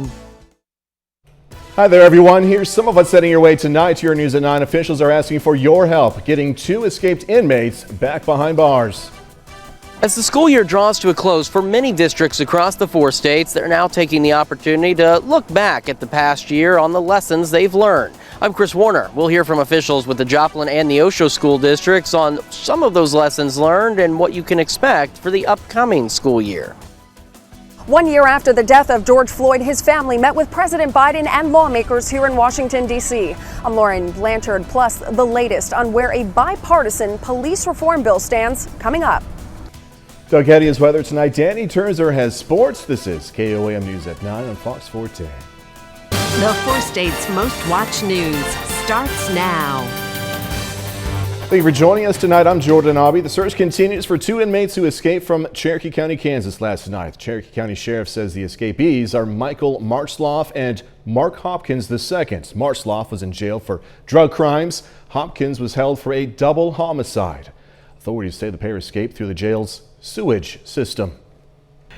9. Hi there, everyone. Here's some of what's heading your way tonight. Your News at 9 officials are asking for your help getting 2 escaped inmates back behind bars. As the school year draws to a close for many districts across the 4 states, they're now taking the opportunity to look back at the past year on the lessons they've learned. I'm Chris Warner. We'll hear from officials with the Joplin and Neosho school districts on some of those lessons learned and what you can expect for the upcoming school year. 1 year after the death of George Floyd, his family met with President Biden and lawmakers here in Washington, D.C. I'm Lauren Blanchard, plus the latest on where a bipartisan police reform bill stands coming up. Doug Eddy has weather tonight. Danny Turner has sports. This is KOAM News at 9 on Fox 410. The 4 states' most watched news starts now. Thank you for joining us tonight. I'm Jordan Aubie. The search continues for 2 inmates who escaped from Cherokee County, Kansas last night. The Cherokee County Sheriff says the escapees are Michael Martzloff and Mark Hopkins II. Martzloff was in jail for drug crimes. Hopkins was held for a double homicide. Authorities say the pair escaped through the jail's sewage system.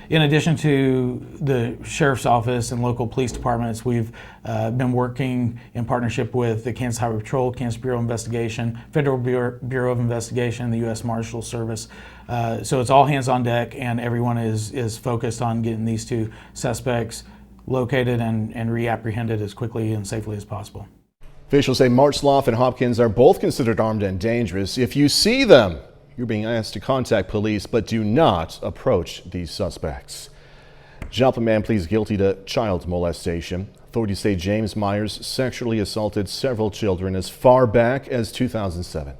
In addition to the Sheriff's Office and local police departments, we've been working in partnership with the Kansas Highway Patrol, Kansas Bureau of Investigation, Federal Bureau of Investigation, the U.S. Marshal Service. So it's all hands on deck, and everyone is focused on getting these 2 suspects located and reapprehended as quickly and safely as possible. Officials say Martzloff and Hopkins are both considered armed and dangerous. If you see them, you're being asked to contact police, but do not approach these suspects. Joplin man pleads guilty to child molestation. Authorities say James Myers sexually assaulted several children as far back as 2007.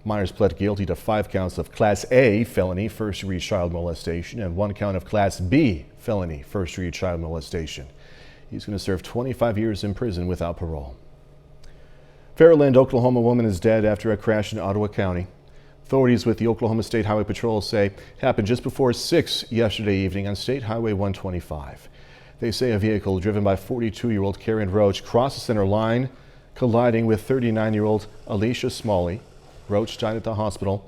Myers pled guilty to 5 counts of Class A felony first-degree child molestation and 1 count of Class B felony first-degree child molestation. He's going to serve 25 years in prison without parole. Fairland, Oklahoma woman is dead after a crash in Ottawa County. Authorities with the Oklahoma State Highway Patrol say it happened just before 6 yesterday evening on State Highway 125. They say a vehicle driven by 42-year-old Karen Roach crossed the center line, colliding with 39-year-old Alicia Smalley. Roach died at the hospital.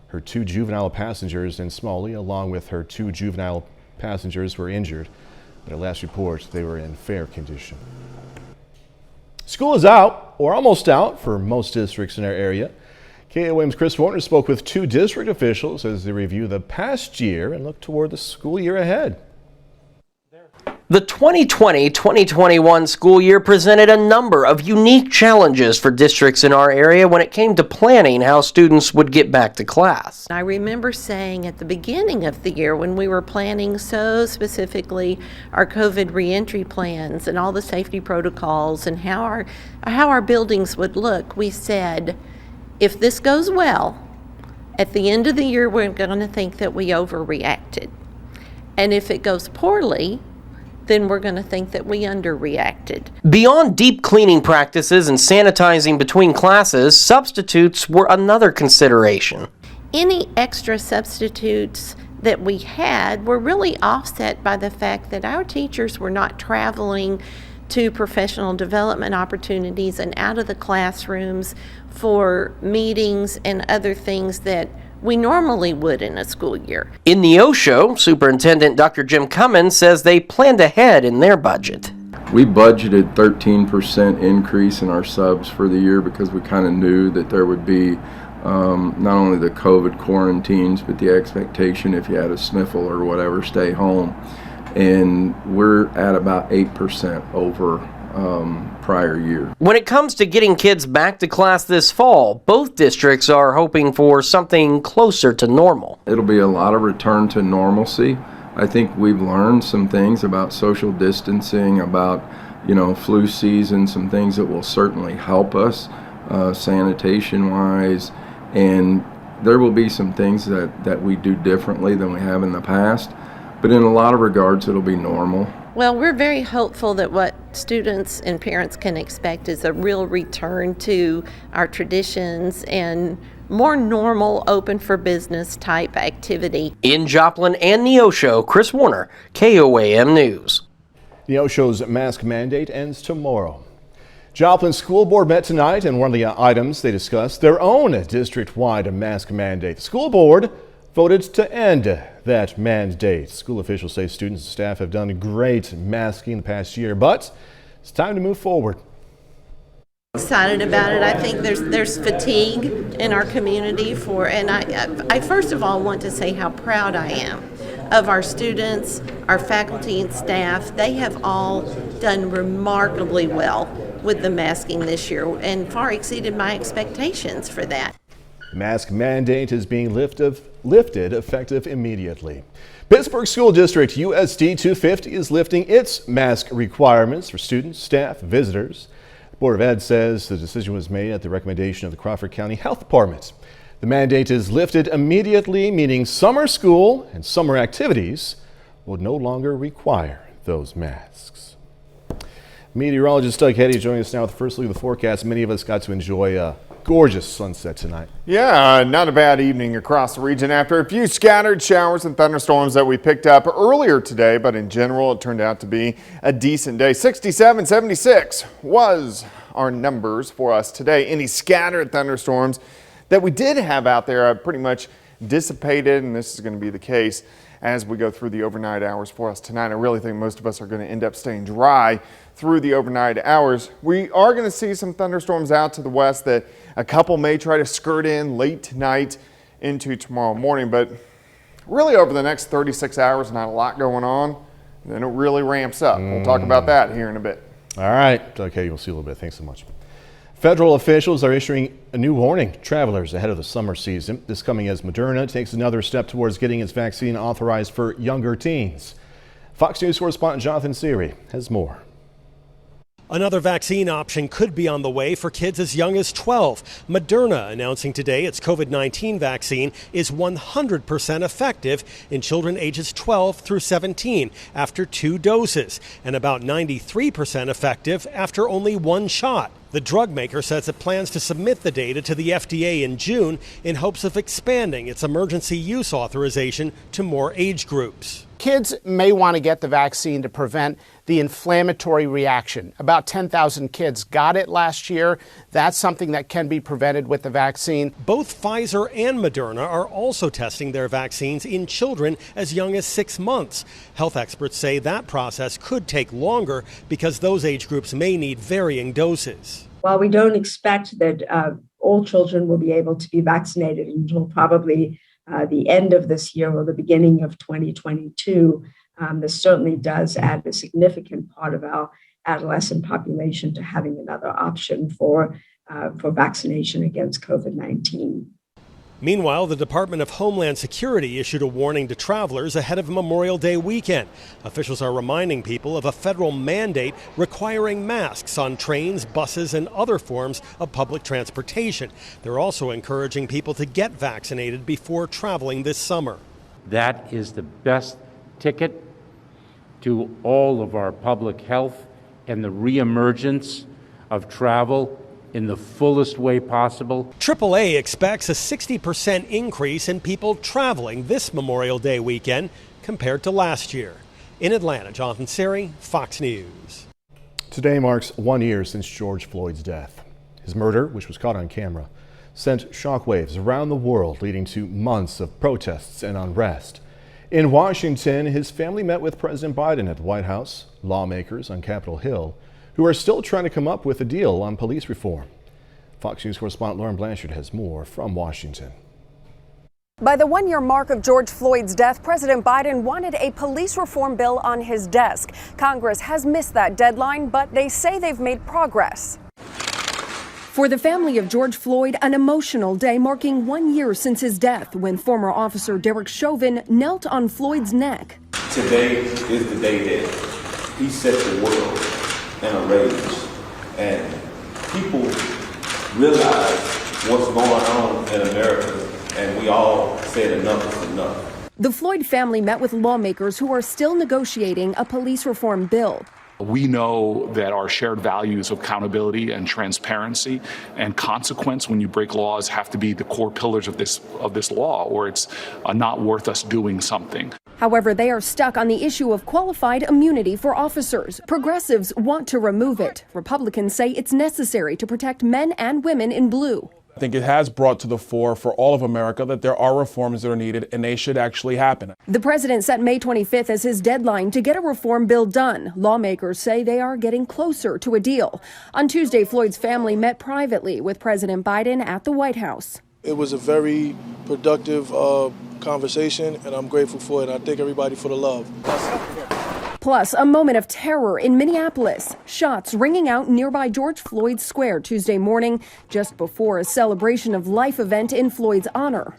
Her 2 juvenile passengers and Smalley, along with her 2 juvenile passengers, were injured, but at last report they were in fair condition. School is out, or almost out, for most districts in our area. KOAM's Chris Warner spoke with 2 district officials as they review the past year and look toward the school year ahead. The 2020-2021 school year presented a number of unique challenges for districts in our area when it came to planning how students would get back to class. I remember saying at the beginning of the year when we were planning so specifically our COVID reentry plans and all the safety protocols and how our buildings would look, we said, if this goes well, at the end of the year, we're going to think that we overreacted. And if it goes poorly, then we're going to think that we underreacted. Beyond deep cleaning practices and sanitizing between classes, substitutes were another consideration. Any extra substitutes that we had were really offset by the fact that our teachers were not traveling to professional development opportunities and out of the classrooms for meetings and other things that we normally would in a school year. In Neosho, Superintendent Dr. Jim Cummins says they planned ahead in their budget. We budgeted 13% increase in our subs for the year because we kind of knew that there would be not only the COVID quarantines, but the expectation if you had a sniffle or whatever, stay home. And we're at about 8% over prior year. When it comes to getting kids back to class this fall, both districts are hoping for something closer to normal. It'll be a lot of return to normalcy. I think we've learned some things about social distancing, about flu season, some things that will certainly help us sanitation wise, and there will be some things that we do differently than we have in the past. But in a lot of regards, it'll be normal. Well, we're very hopeful that what students and parents can expect is a real return to our traditions and more normal, open for business type activity. In Joplin and Neosho, Chris Warner, KOAM News. Neosho's mask mandate ends tomorrow. Joplin School Board met tonight, and one of the items they discussed, their own district-wide mask mandate. The school board voted to end that mandate. School officials say students and staff have done great masking the past year, but it's time to move forward. Excited about it. I think there's fatigue in our community and I first of all want to say how proud I am of our students, our faculty and staff. They have all done remarkably well with the masking this year and far exceeded my expectations for that. The mask mandate is being lifted effective immediately. Pittsburgh School District USD 250 is lifting its mask requirements for students, staff, visitors. The Board of Ed says the decision was made at the recommendation of the Crawford County Health Department. The mandate is lifted immediately, meaning summer school and summer activities will no longer require those masks. Meteorologist Doug Heddy joining us now with the first look at the forecast. Many of us got to enjoy a gorgeous sunset tonight. Yeah, not a bad evening across the region after a few scattered showers and thunderstorms that we picked up earlier today, but in general it turned out to be a decent day. 67, 76 was our numbers for us today. Any scattered thunderstorms that we did have out there are pretty much dissipated, and this is going to be the case as we go through the overnight hours for us tonight. I really think most of us are going to end up staying dry through the overnight hours. We are going to see some thunderstorms out to the west that a couple may try to skirt in late tonight into tomorrow morning, but really over the next 36 hours, not a lot going on. Then it really ramps up. We'll talk about that here in a bit. All right. Okay, you'll see a little bit. Thanks so much. Federal officials are issuing a new warning to travelers ahead of the summer season. This coming as Moderna takes another step towards getting its vaccine authorized for younger teens. Fox News correspondent Jonathan Seary has more. Another vaccine option could be on the way for kids as young as 12. Moderna announcing today its COVID-19 vaccine is 100% effective in children ages 12 through 17 after 2 doses, and about 93% effective after only 1 shot. The drug maker says it plans to submit the data to the FDA in June in hopes of expanding its emergency use authorization to more age groups. Kids may want to get the vaccine to prevent the inflammatory reaction. About 10,000 kids got it last year. That's something that can be prevented with the vaccine. Both Pfizer and Moderna are also testing their vaccines in children as young as 6 months. Health experts say that process could take longer because those age groups may need varying doses. While we don't expect that all children will be able to be vaccinated until probably the end of this year or the beginning of 2022, this certainly does add a significant part of our adolescent population to having another option for vaccination against COVID-19. Meanwhile, the Department of Homeland Security issued a warning to travelers ahead of Memorial Day weekend. Officials are reminding people of a federal mandate requiring masks on trains, buses, and other forms of public transportation. They're also encouraging people to get vaccinated before traveling this summer. That is the best ticket to all of our public health and the reemergence of travel in the fullest way possible. AAA expects a 60% increase in people traveling this Memorial Day weekend compared to last year. In Atlanta, Jonathan Seary, Fox News. Today marks 1 year since George Floyd's death. His murder, which was caught on camera, sent shockwaves around the world, leading to months of protests and unrest. In Washington, his family met with President Biden at the White House, lawmakers on Capitol Hill, who are still trying to come up with a deal on police reform. Fox News correspondent Lauren Blanchard has more from Washington. By the 1-year mark of George Floyd's death, President Biden wanted a police reform bill on his desk. Congress has missed that deadline, but they say they've made progress. For the family of George Floyd, an emotional day marking 1 year since his death when former officer Derek Chauvin knelt on Floyd's neck. Today is the day that he set the world in a rage, and people realize what's going on in America, and we all said enough is enough. The Floyd family met with lawmakers who are still negotiating a police reform bill. We know that our shared values of accountability and transparency and consequence when you break laws have to be the core pillars of this law, or it's not worth us doing something. However, they are stuck on the issue of qualified immunity for officers. Progressives want to remove it. Republicans say it's necessary to protect men and women in blue. I think it has brought to the fore for all of America that there are reforms that are needed, and they should actually happen. The president set May 25th as his deadline to get a reform bill done. Lawmakers say they are getting closer to a deal. On Tuesday, Floyd's family met privately with President Biden at the White House. It was a very productive conversation, and I'm grateful for it. I thank everybody for the love. Plus, a moment of terror in Minneapolis. Shots ringing out nearby George Floyd Square Tuesday morning, just before a celebration of life event in Floyd's honor.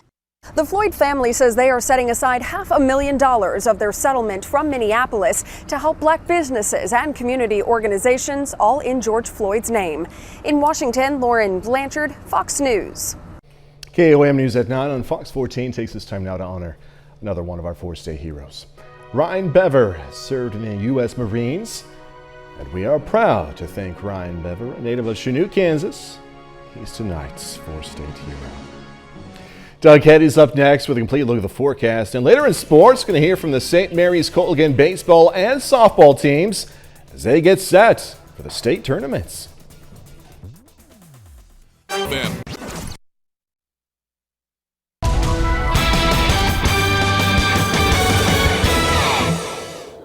The Floyd family says they are setting aside $500,000 of their settlement from Minneapolis to help black businesses and community organizations, all in George Floyd's name. In Washington, Lauren Blanchard, Fox News. KOAM News at 9 on Fox 14 takes this time now to honor another one of our four-state heroes. Ryan Bever served in the U.S. Marines, and we are proud to thank Ryan Bever, a native of Chanute, Kansas. He's tonight's four-state hero. Doug Head is up next with a complete look at the forecast, and later in sports, going to hear from the St. Mary's Colgan baseball and softball teams as they get set for the state tournaments.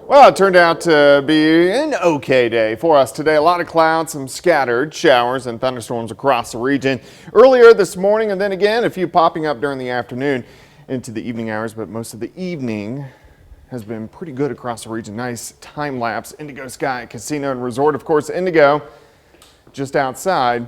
Well, it turned out to be an okay day for us today. A lot of clouds, some scattered showers and thunderstorms across the region earlier this morning, and then again a few popping up during the afternoon into the evening hours, but most of the evening has been pretty good across the region. Nice time lapse Indigo Sky Casino and Resort, of course, Indigo just outside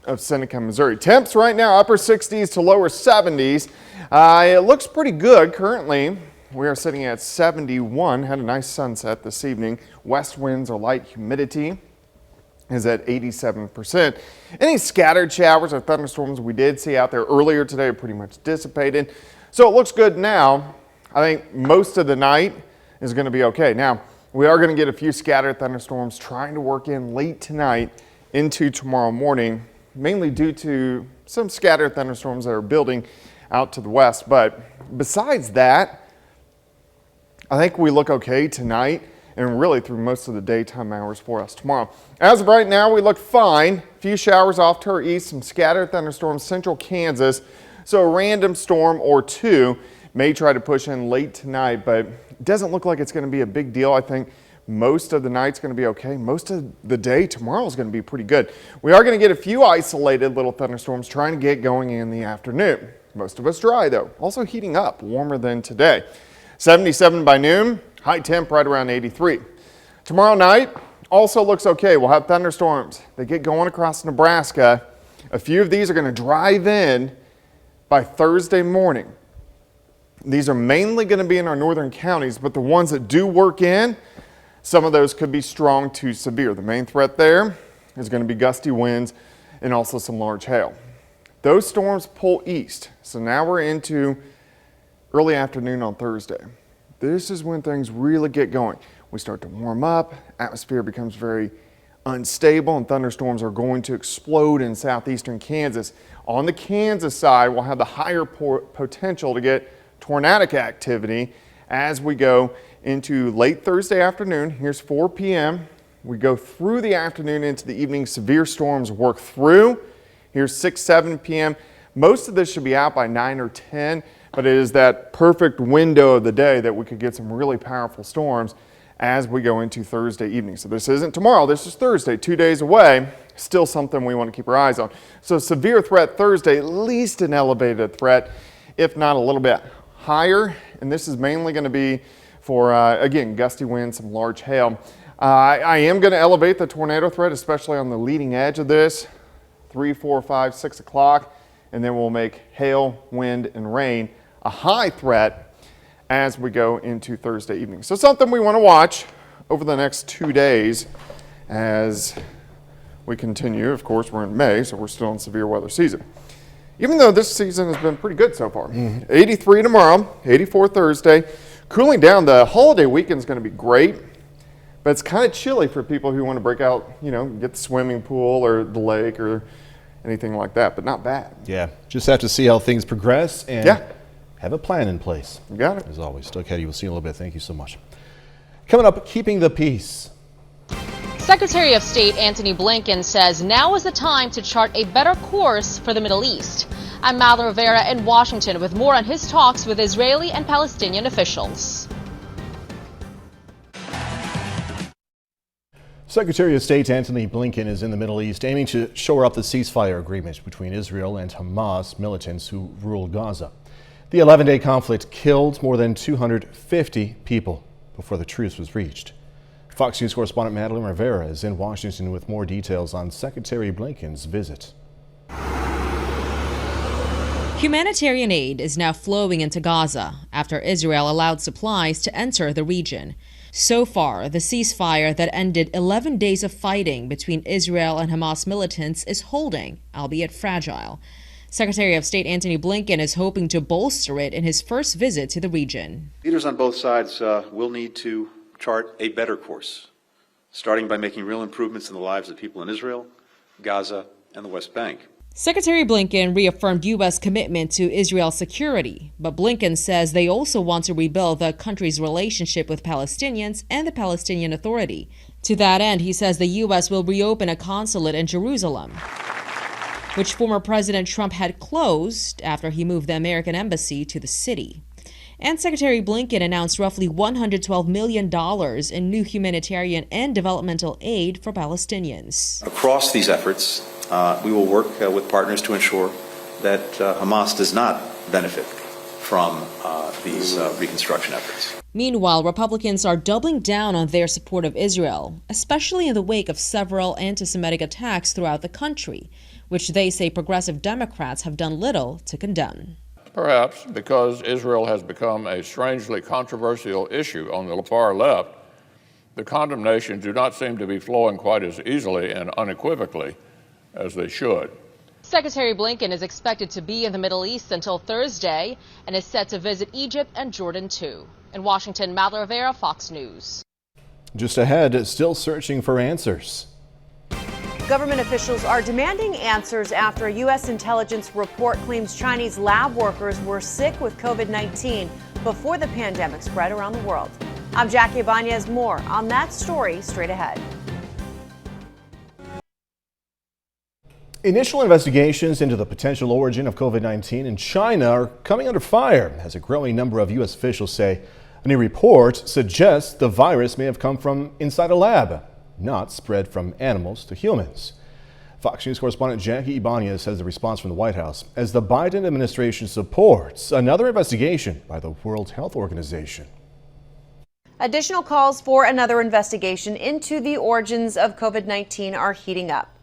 of Seneca, Missouri. Temps right now upper 60s to lower 70s. It looks pretty good currently. We are sitting at 71, had a nice sunset this evening. West winds are light, humidity is at 87%. Any scattered showers or thunderstorms we did see out there earlier today are pretty much dissipated. So it looks good now. I think most of the night is going to be okay. Now, we are going to get a few scattered thunderstorms trying to work in late tonight into tomorrow morning, mainly due to some scattered thunderstorms that are building out to the west. But besides that, I think we look okay tonight and really through most of the daytime hours for us tomorrow. As of right now, we look fine. A few showers off to our east, some scattered thunderstorms, central Kansas. So a random storm or two may try to push in late tonight, but it doesn't look like it's going to be a big deal. I think most of the night's going to be okay. Most of the day tomorrow is going to be pretty good. We are going to get a few isolated little thunderstorms trying to get going in the afternoon. Most of us dry though. Also heating up, warmer than today. 77 by noon, high temp right around 83. Tomorrow night also looks okay. We'll have thunderstorms. They get going across Nebraska. A few of these are going to drive in by Thursday morning. These are mainly going to be in our northern counties, but the ones that do work in, some of those could be strong to severe. The main threat there is going to be gusty winds and also some large hail. Those storms pull east, so now we're into early afternoon on Thursday. This is when things really get going. We start to warm up, atmosphere becomes very unstable, and thunderstorms are going to explode in southeastern Kansas. On the Kansas side, we'll have the higher potential to get tornadic activity as we go into late Thursday afternoon. Here's 4 p.m. We go through the afternoon into the evening. Severe storms work through. Here's 6, 7 p.m. Most of this should be out by 9 or 10. But it is that perfect window of the day that we could get some really powerful storms as we go into Thursday evening. So this isn't tomorrow, this is Thursday, 2 days away. Still something we want to keep our eyes on. So severe threat Thursday, at least an elevated threat, if not a little bit higher. And this is mainly going to be for, again, gusty winds, some large hail. I am going to elevate the tornado threat, especially on the leading edge of this, 3, 4, 5, 6 o'clock. And then we'll make hail, wind, and rain a high threat as we go into Thursday evening. So something we want to watch over the next 2 days as we continue. Of course, we're in May, so we're still in severe weather season. Even though this season has been pretty good so far. 83 tomorrow, 84 Thursday. Cooling down. The holiday weekend is going to be great, but it's kind of chilly for people who want to break out, get the swimming pool or the lake or anything like that, but not bad. Yeah, just have to see how things progress and have a plan in place. You got it. As always, Doug Head, we'll see you in a little bit. Thank you so much. Coming up, keeping the peace. Secretary of State Antony Blinken says now is the time to chart a better course for the Middle East. I'm Mal Rivera in Washington with more on his talks with Israeli and Palestinian officials. Secretary of State Antony Blinken is in the Middle East aiming to shore up the ceasefire agreement between Israel and Hamas militants who rule Gaza. The 11-day conflict killed more than 250 people before the truce was reached. Fox News correspondent Madeline Rivera is in Washington with more details on Secretary Blinken's visit. Humanitarian aid is now flowing into Gaza after Israel allowed supplies to enter the region. So far, the ceasefire that ended 11 days of fighting between Israel and Hamas militants is holding, albeit fragile. Secretary of State Antony Blinken is hoping to bolster it in his first visit to the region. Leaders on both sides will need to chart a better course, starting by making real improvements in the lives of people in Israel, Gaza, and the West Bank. Secretary Blinken reaffirmed U.S. commitment to Israel's security, but Blinken says they also want to rebuild the country's relationship with Palestinians and the Palestinian Authority. To that end, he says the U.S. will reopen a consulate in Jerusalem, which former President Trump had closed after he moved the American embassy to the city. And Secretary Blinken announced roughly $112 million in new humanitarian and developmental aid for Palestinians. Across these efforts, we will work with partners to ensure that Hamas does not benefit from these reconstruction efforts. Meanwhile, Republicans are doubling down on their support of Israel, especially in the wake of several anti-Semitic attacks throughout the country, which they say progressive Democrats have done little to condemn. Perhaps because Israel has become a strangely controversial issue on the far left, the condemnations do not seem to be flowing quite as easily and unequivocally as they should. Secretary Blinken is expected to be in the Middle East until Thursday and is set to visit Egypt and Jordan too. In Washington, Mal Rivera, Fox News. Just ahead, still searching for answers. Government officials are demanding answers after a U.S. intelligence report claims Chinese lab workers were sick with COVID-19 before the pandemic spread around the world. I'm Jackie Ibanez. More on that story straight ahead. Initial investigations into the potential origin of COVID-19 in China are coming under fire as a growing number of U.S. officials say a new report suggests the virus may have come from inside a lab, not spread from animals to humans. Fox News correspondent Jackie Ibanez has the response from the White House as the Biden administration supports another investigation by the World Health Organization. Additional calls for another investigation into the origins of COVID-19 are heating up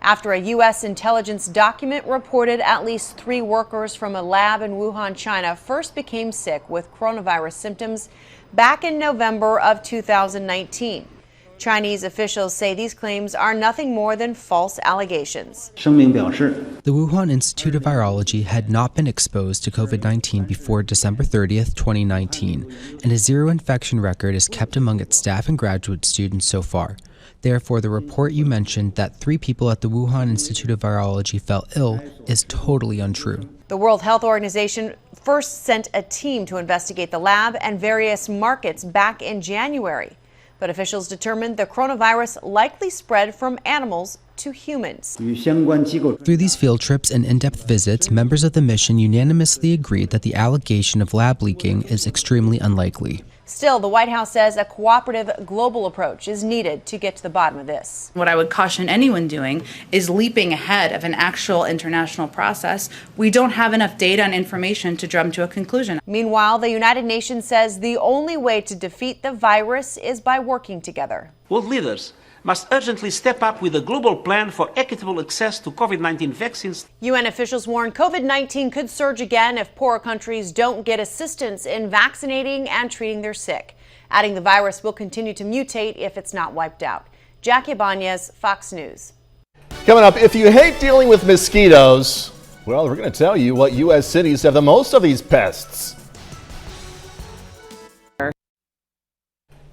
after a U.S. intelligence document reported at least 3 workers from a lab in Wuhan, China, first became sick with coronavirus symptoms back in November of 2019. Chinese officials say these claims are nothing more than false allegations. The Wuhan Institute of Virology had not been exposed to COVID-19 before December 30th, 2019, and a zero infection record is kept among its staff and graduate students so far. Therefore, the report you mentioned that 3 people at the Wuhan Institute of Virology fell ill is totally untrue. The World Health Organization first sent a team to investigate the lab and various markets back in January. But officials determined the coronavirus likely spread from animals to humans. Through these field trips and in-depth visits, members of the mission unanimously agreed that the allegation of lab leaking is extremely unlikely. Still, the White House says a cooperative global approach is needed to get to the bottom of this. What I would caution anyone doing is leaping ahead of an actual international process. We don't have enough data and information to jump to a conclusion. Meanwhile, the United Nations says the only way to defeat the virus is by working together. World leaders must urgently step up with a global plan for equitable access to COVID-19 vaccines. UN officials warn COVID-19 could surge again if poorer countries don't get assistance in vaccinating and treating their sick, adding the virus will continue to mutate if it's not wiped out. Jackie Ibanez, Fox News. Coming up, if you hate dealing with mosquitoes, well, we're going to tell you what U.S. cities have the most of these pests.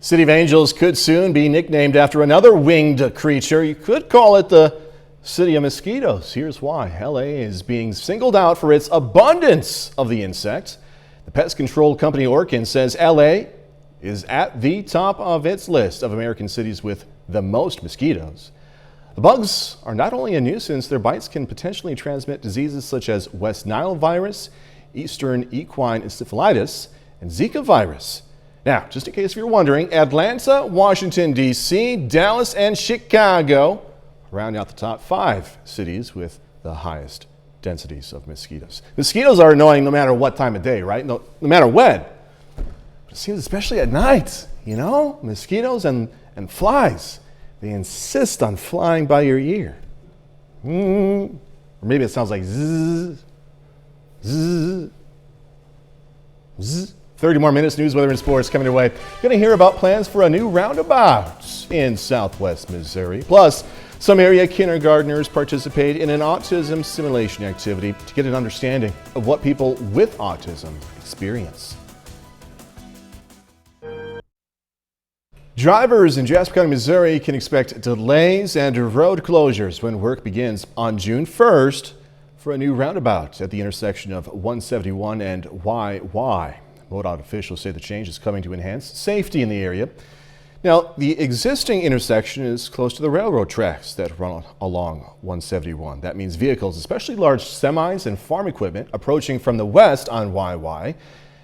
City of Angels could soon be nicknamed after another winged creature. You could call it the City of Mosquitoes. Here's why. LA is being singled out for its abundance of the insect. The pest control company Orkin says LA is at the top of its list of American cities with the most mosquitoes. The bugs are not only a nuisance, their bites can potentially transmit diseases such as West Nile virus, Eastern equine encephalitis, and Zika virus. Now, just in case you're wondering, Atlanta, Washington, D.C., Dallas, and Chicago round out the top 5 cities with the highest densities of mosquitoes. Mosquitoes are annoying no matter what time of day, right? No matter when. But it seems especially at night, you know? Mosquitoes and flies, they insist on flying by your ear. Or maybe it sounds like zzz, zzz, zzz. 30 more minutes, news, weather, and sports coming your way. You're going to hear about plans for a new roundabout in southwest Missouri. Plus, some area kindergartners participate in an autism simulation activity to get an understanding of what people with autism experience. Drivers in Jasper County, Missouri can expect delays and road closures when work begins on June 1st for a new roundabout at the intersection of 171 and YY. MoDOT officials say the change is coming to enhance safety in the area. Now, the existing intersection is close to the railroad tracks that run along 171. That means vehicles, especially large semis and farm equipment, approaching from the west on YY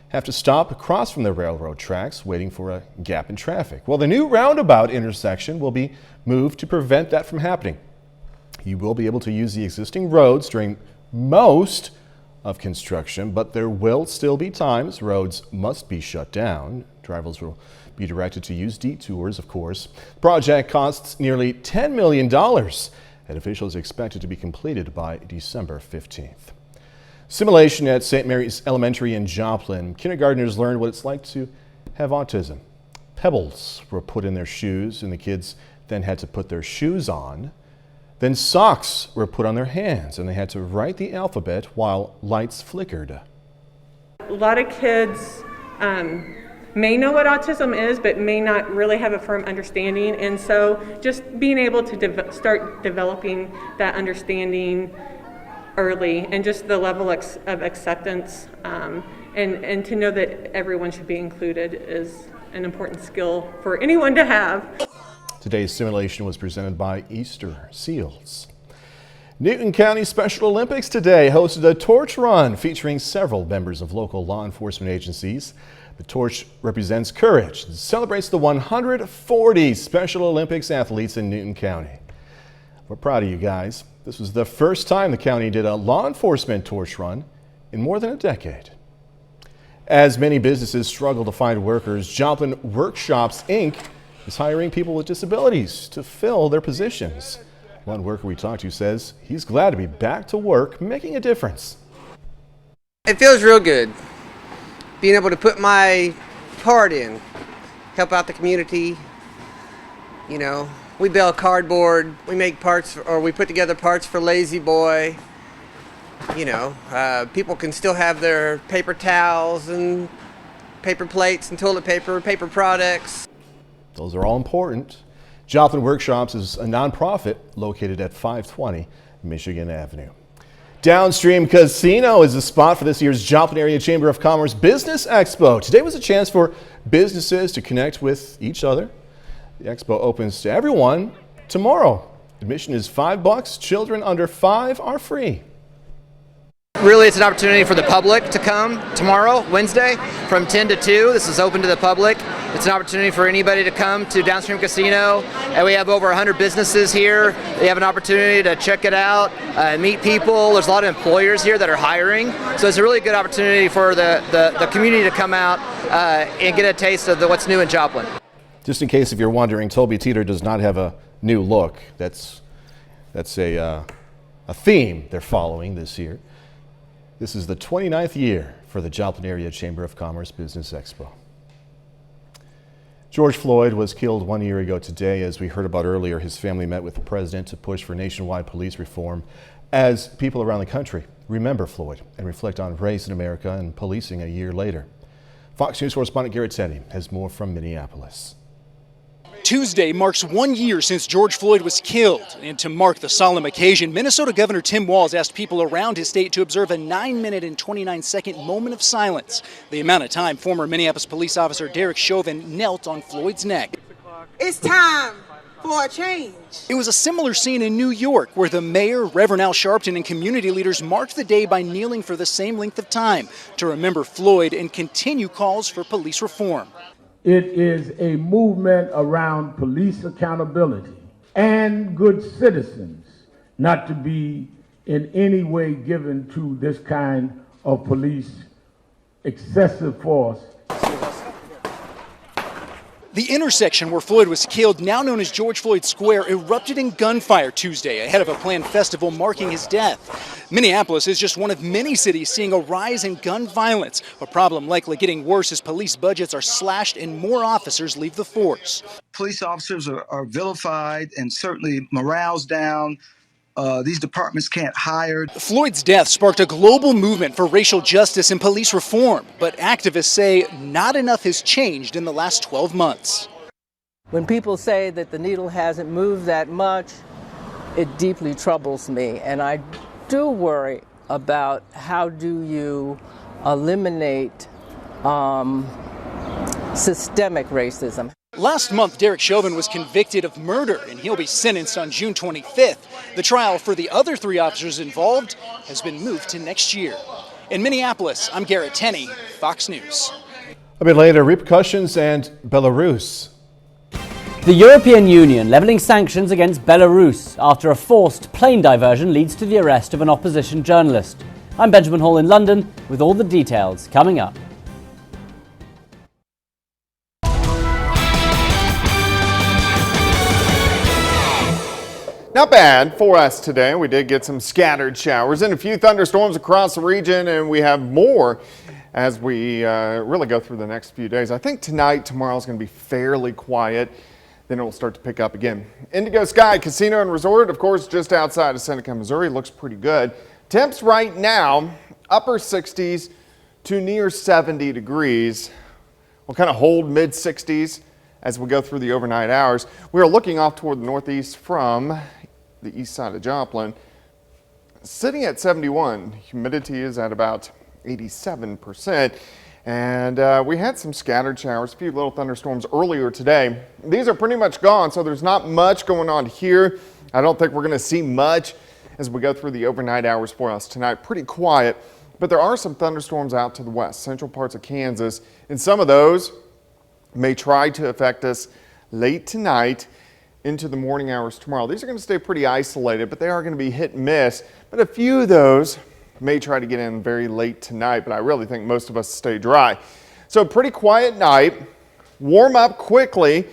have to stop across from the railroad tracks, waiting for a gap in traffic. Well, the new roundabout intersection will be moved to prevent that from happening. You will be able to use the existing roads during most of construction, but there will still be times roads must be shut down. Drivers will be directed to use detours, of course. The project costs nearly $10 million, and officials expect it to be completed by December 15th. Simulation at St. Mary's Elementary in Joplin. Kindergartners learned what it's like to have autism. Pebbles were put in their shoes, and the kids then had to put their shoes on. Then socks were put on their hands, and they had to write the alphabet while lights flickered. A lot of kids may know what autism is, but may not really have a firm understanding. And so just being able to start developing that understanding early, and just the level of acceptance, and to know that everyone should be included is an important skill for anyone to have. Today's simulation was presented by Easter Seals. Newton County Special Olympics today hosted a torch run featuring several members of local law enforcement agencies. The torch represents courage and celebrates the 140 Special Olympics athletes in Newton County. We're proud of you guys. This was the first time the county did a law enforcement torch run in more than a decade. As many businesses struggle to find workers, Joplin Workshops, Inc. is hiring people with disabilities to fill their positions. One worker we talked to says he's glad to be back to work, making a difference. It feels real good being able to put my part in, help out the community. You know, we bale cardboard, we make parts, or we put together parts for Lazy Boy. You know, people can still have their paper towels and paper plates and toilet paper, paper products. Those are all important. Joplin Workshops is a nonprofit located at 520 Michigan Avenue. Downstream Casino is the spot for this year's Joplin Area Chamber of Commerce Business Expo. Today was a chance for businesses to connect with each other. The expo opens to everyone tomorrow. Admission is $5. Children under 5 are free. Really, it's an opportunity for the public to come tomorrow, Wednesday, from 10 to 2. This is open to the public. It's an opportunity for anybody to come to Downstream Casino. And we have over 100 businesses here. They have an opportunity to check it out, meet people. There's a lot of employers here that are hiring. So it's a really good opportunity for the community to come out and get a taste of what's new in Joplin. Just in case if you're wondering, Toby Teeter does not have a new look. That's a theme they're following this year. This is the 29th year for the Joplin Area Chamber of Commerce Business Expo. George Floyd was killed 1 year ago today. As we heard about earlier, his family met with the president to push for nationwide police reform as people around the country remember Floyd and reflect on race in America and policing a year later. Fox News correspondent Garrett Teddy has more from Minneapolis. Tuesday marks 1 year since George Floyd was killed, and to mark the solemn occasion, Minnesota Governor Tim Walz asked people around his state to observe a 9-minute and 29-second moment of silence, the amount of time former Minneapolis police officer Derek Chauvin knelt on Floyd's neck. It's time for for a change. It was a similar scene in New York where the mayor, Reverend Al Sharpton, and community leaders marked the day by kneeling for the same length of time to remember Floyd and continue calls for police reform. It is a movement around police accountability and good citizens not to be in any way given to this kind of police excessive force. The intersection where Floyd was killed, now known as George Floyd Square, erupted in gunfire Tuesday ahead of a planned festival marking his death. Minneapolis is just one of many cities seeing a rise in gun violence, a problem likely getting worse as police budgets are slashed and more officers leave the force. Police officers are vilified and certainly morale's down. These departments can't hire. Floyd's death sparked a global movement for racial justice and police reform, but activists say not enough has changed in the last 12 months. When people say that the needle hasn't moved that much, it deeply troubles me, and I do worry about how do you eliminate systemic racism. Last month, Derek Chauvin was convicted of murder, and he'll be sentenced on June 25th. The trial for the other 3 officers involved has been moved to next year. In Minneapolis, I'm Garrett Tenney, Fox News. A bit later, repercussions and Belarus. The European Union levelling sanctions against Belarus after a forced plane diversion leads to the arrest of an opposition journalist. I'm Benjamin Hall in London with all the details coming up. Not bad for us today. We did get some scattered showers and a few thunderstorms across the region, and we have more as we really go through the next few days. I think tonight, tomorrow is going to be fairly quiet. Then it will start to pick up again. Indigo Sky Casino and Resort, of course, just outside of Seneca, Missouri, looks pretty good. Temps right now, upper 60s to near 70 degrees. We'll kind of hold mid 60s as we go through the overnight hours. We are looking off toward the northeast from the east side of Joplin. Sitting at 71, humidity is at about 87%. And we had some scattered showers, a few little thunderstorms earlier today. These are pretty much gone, so there's not much going on here. I don't think we're going to see much as we go through the overnight hours for us tonight. Pretty quiet, but there are some thunderstorms out to the west, central parts of Kansas, and some of those may try to affect us late tonight into the morning hours tomorrow. These are going to stay pretty isolated, but they are going to be hit and miss. But a few of those may try to get in very late tonight, but I really think most of us stay dry. So pretty quiet night, warm up quickly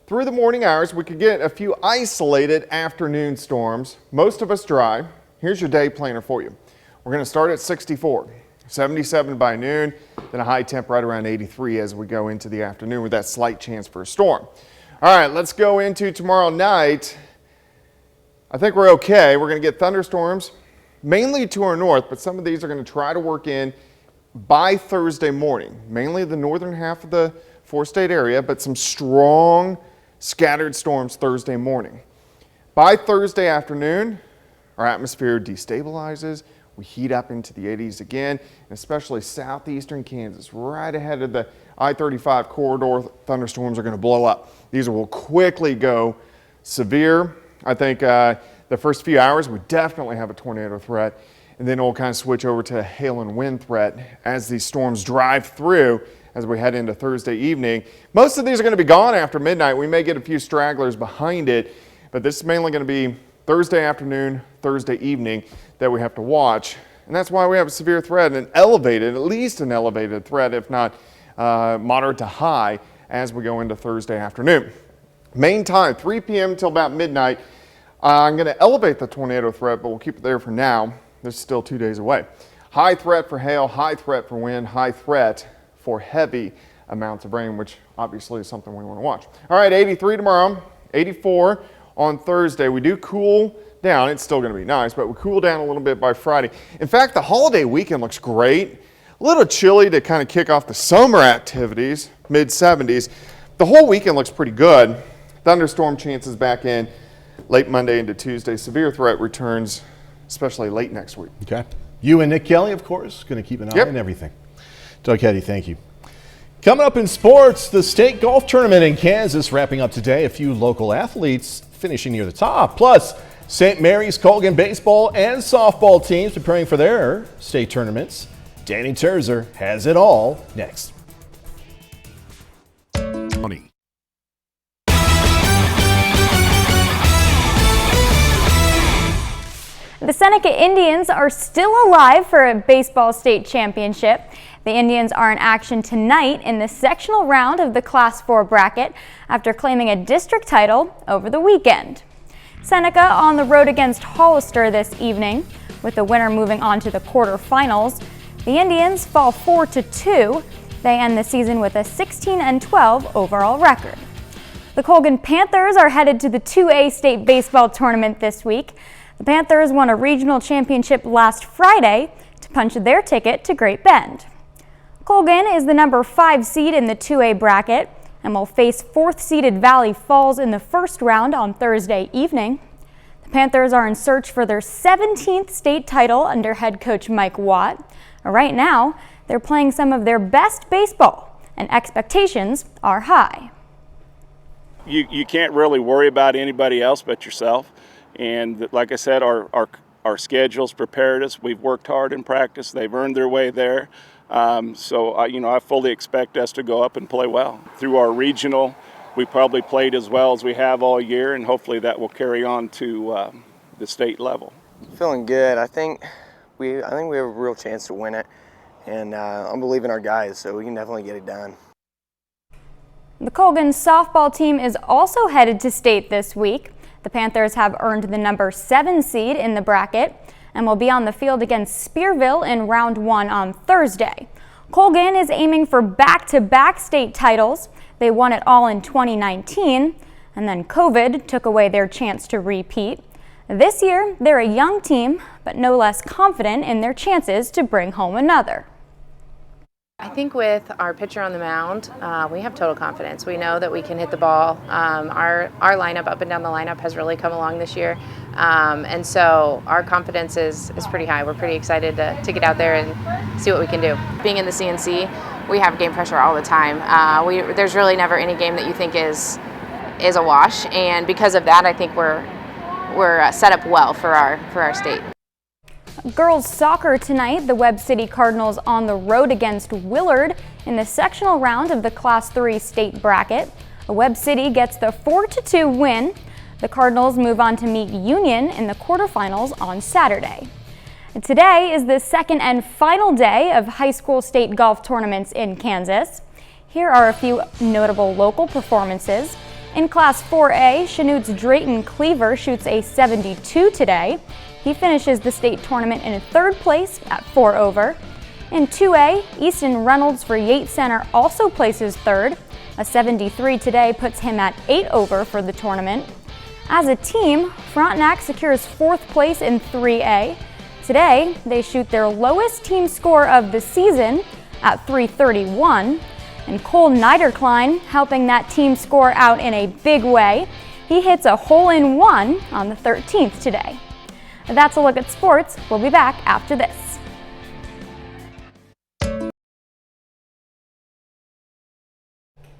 through the morning hours. We could get a few isolated afternoon storms, most of us dry. Here's your day planner for you. We're going to start at 64, 77 by noon, then a high temp right around 83 as we go into the afternoon with that slight chance for a storm. All right, let's go into tomorrow night. I think we're okay. We're going to get thunderstorms mainly to our north, but some of these are going to try to work in by Thursday morning, mainly the northern half of the 4-state area, but some strong scattered storms Thursday morning. By Thursday afternoon, our atmosphere destabilizes. We heat up into the 80s again, and especially southeastern Kansas, right ahead of the I-35 corridor, thunderstorms are going to blow up. These will quickly go severe. I think the first few hours we definitely have a tornado threat, and then we'll kind of switch over to a hail and wind threat as these storms drive through as we head into Thursday evening. Most of these are going to be gone after midnight. We may get a few stragglers behind it, but this is mainly going to be Thursday afternoon, Thursday evening that we have to watch. And that's why we have a severe threat, an elevated, at least an elevated threat, if not moderate to high, as we go into Thursday afternoon. Main time, 3 p.m. till about midnight. I'm going to elevate the tornado threat, but we'll keep it there for now. This is still 2 days away. High threat for hail, high threat for wind, high threat for heavy amounts of rain, which obviously is something we want to watch. All right, 83 tomorrow, 84 on Thursday. We do cool down. It's still going to be nice, but we cool down a little bit by Friday. In fact, the holiday weekend looks great. A little chilly to kind of kick off the summer activities, mid-70s. The whole weekend looks pretty good. Thunderstorm chances back in late Monday into Tuesday. Severe threat returns, especially late next week. Okay. You and Nick Kelly, of course, going to keep an eye on everything. Doug Heddy, thank you. Coming up in sports, the state golf tournament in Kansas wrapping up today. A few local athletes finishing near the top. Plus, St. Mary's Colgan baseball and softball teams preparing for their state tournaments. Danny Terzer has it all next. The Seneca Indians are still alive for a baseball state championship. The Indians are in action tonight in the sectional round of the Class 4 bracket after claiming a district title over the weekend. Seneca on the road against Hollister this evening, with the winner moving on to the quarterfinals. The Indians fall 4-2. They end the season with a 16-12 overall record. The Colgan Panthers are headed to the 2A state baseball tournament this week. The Panthers won a regional championship last Friday to punch their ticket to Great Bend. Colgan is the number 5 seed in the 2A bracket and will face 4th-seeded Valley Falls in the first round on Thursday evening. The Panthers are in search for their 17th state title under head coach Mike Watt. Right now, they're playing some of their best baseball, and expectations are high. You can't really worry about anybody else but yourself. And like I said, our schedule's prepared us. We've worked hard in practice. They've earned their way there. I fully expect us to go up and play well. Through our regional, we probably played as well as we have all year, and hopefully that will carry on to the state level. Feeling good. I think we have a real chance to win it, and I'm believing our guys, so we can definitely get it done. The Colgan softball team is also headed to state this week. The Panthers have earned the number 7 seed in the bracket and will be on the field against Spearville in round 1 on Thursday. Colgan is aiming for back-to-back state titles. They won it all in 2019, and then COVID took away their chance to repeat. This year, they're a young team, but no less confident in their chances to bring home another. I think with our pitcher on the mound, we have total confidence. We know that we can hit the ball. Our lineup, up and down the lineup, has really come along this year. And so our confidence is pretty high. We're pretty excited to get out there and see what we can do. Being in the CNC, we have game pressure all the time. There's really never any game that you think is a wash. And because of that, I think we're set up well for our state. Girls soccer tonight, the Webb City Cardinals on the road against Willard in the sectional round of the Class 3 state bracket. Webb City gets the 4-2 win. The Cardinals move on to meet Union in the quarterfinals on Saturday. Today is the second and final day of high school state golf tournaments in Kansas. Here are a few notable local performances. In Class 4A, Chanute's Drayton Cleaver shoots a 72 today. He finishes the state tournament in 3rd place at 4 over. In 2A, Easton Reynolds for Yates Center also places 3rd. A 73 today puts him at 8 over for the tournament. As a team, Frontenac secures 4th place in 3A. Today, they shoot their lowest team score of the season at 331. And Cole Niederklein helping that team score out in a big way. He hits a hole-in-one on the 13th today. That's a look at sports. We'll be back after this.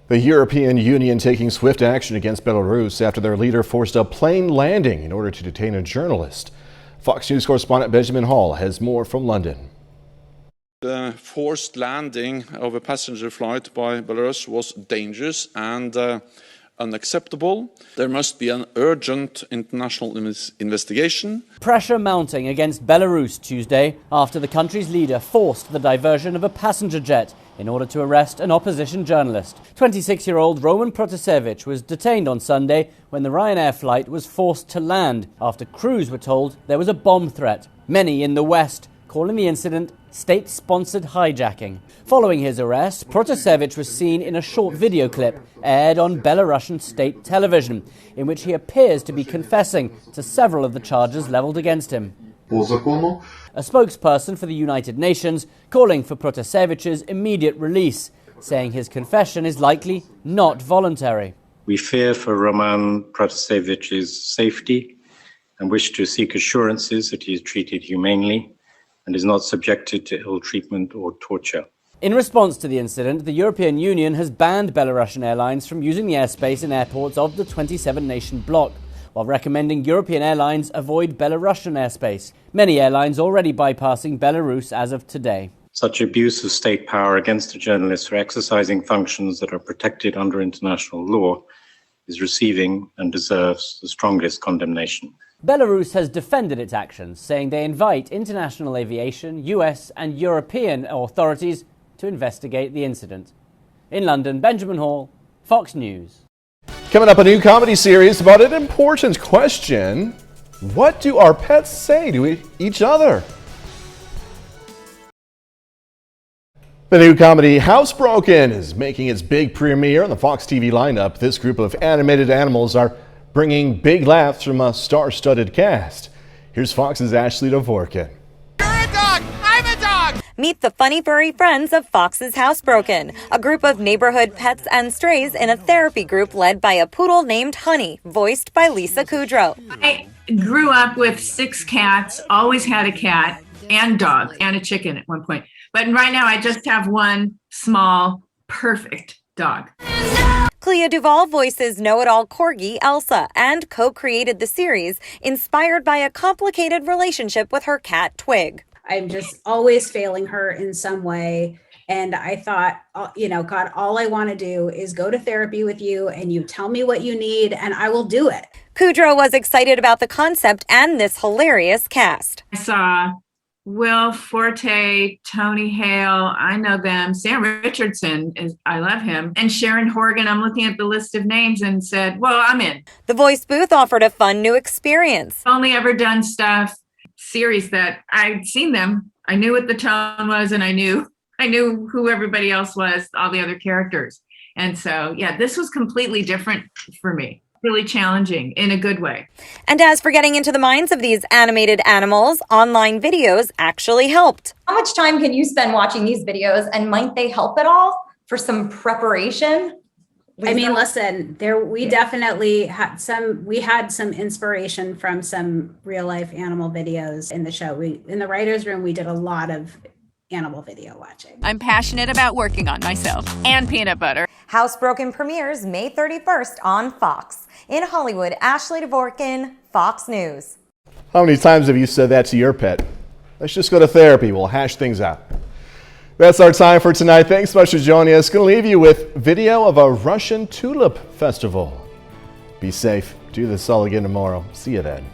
The European Union taking swift action against Belarus after their leader forced a plane landing in order to detain a journalist. Fox News correspondent Benjamin Hall has more from London. The forced landing of a passenger flight by Belarus was dangerous and unacceptable. There must be an urgent international investigation. Pressure mounting against Belarus Tuesday after the country's leader forced the diversion of a passenger jet in order to arrest an opposition journalist. 26-year-old Roman Protasevich was detained on Sunday when the Ryanair flight was forced to land after crews were told there was a bomb threat. Many in the West calling the incident state-sponsored hijacking. Following his arrest, Protasevich was seen in a short video clip aired on Belarusian state television, in which he appears to be confessing to several of the charges leveled against him. A spokesperson for the United Nations calling for Protasevich's immediate release, saying his confession is likely not voluntary. We fear for Roman Protasevich's safety and wish to seek assurances that he is treated humanely and is not subjected to ill treatment or torture. In response to the incident, the European Union has banned Belarusian airlines from using the airspace in airports of the 27-nation bloc, while recommending European airlines avoid Belarusian airspace. Many airlines already bypassing Belarus as of today. Such abuse of state power against a journalist for exercising functions that are protected under international law is receiving and deserves the strongest condemnation. Belarus has defended its actions, saying they invite international aviation, US and European authorities to investigate the incident. In London, Benjamin Hall, Fox News. Coming up, a new comedy series about an important question. What do our pets say to each other? The new comedy Housebroken is making its big premiere on the Fox TV lineup. This group of animated animals are bringing big laughs from a star-studded cast. Here's Fox's Ashley Dvorkin. Meet the funny furry friends of Fox's Housebroken, a group of neighborhood pets and strays in a therapy group led by a poodle named Honey, voiced by Lisa Kudrow. I grew up with 6 cats, always had a cat and dog and a chicken at one point. But right now I just have one small, perfect dog. Clea Duvall voices know-it-all corgi Elsa and co-created the series, inspired by a complicated relationship with her cat Twig. I'm just always failing her in some way. And I thought, God, all I want to do is go to therapy with you and you tell me what you need and I will do it. Kudrow was excited about the concept and this hilarious cast. I saw Will Forte, Tony Hale, I know them. Sam Richardson, I love him. And Sharon Horgan, I'm looking at the list of names and said, well, I'm in. The voice booth offered a fun new experience. Only ever done series that I'd seen them. I knew what the tone was and I knew who everybody else was, all the other characters. And so, yeah, this was completely different for me. Really challenging in a good way. And as for getting into the minds of these animated animals, online videos actually helped. How much time can you spend watching these videos and might they help at all for some preparation? I mean, listen, we definitely had some inspiration from some real life animal videos in the show. In the writer's room, we did a lot of animal video watching. I'm passionate about working on myself and peanut butter. Housebroken premieres May 31st on Fox. In Hollywood, Ashley Dvorkin, Fox News. How many times have you said that to your pet? Let's just go to therapy. We'll hash things out. That's our time for tonight. Thanks so much for joining us. Going to leave you with video of a Russian tulip festival. Be safe. Do this all again tomorrow. See you then.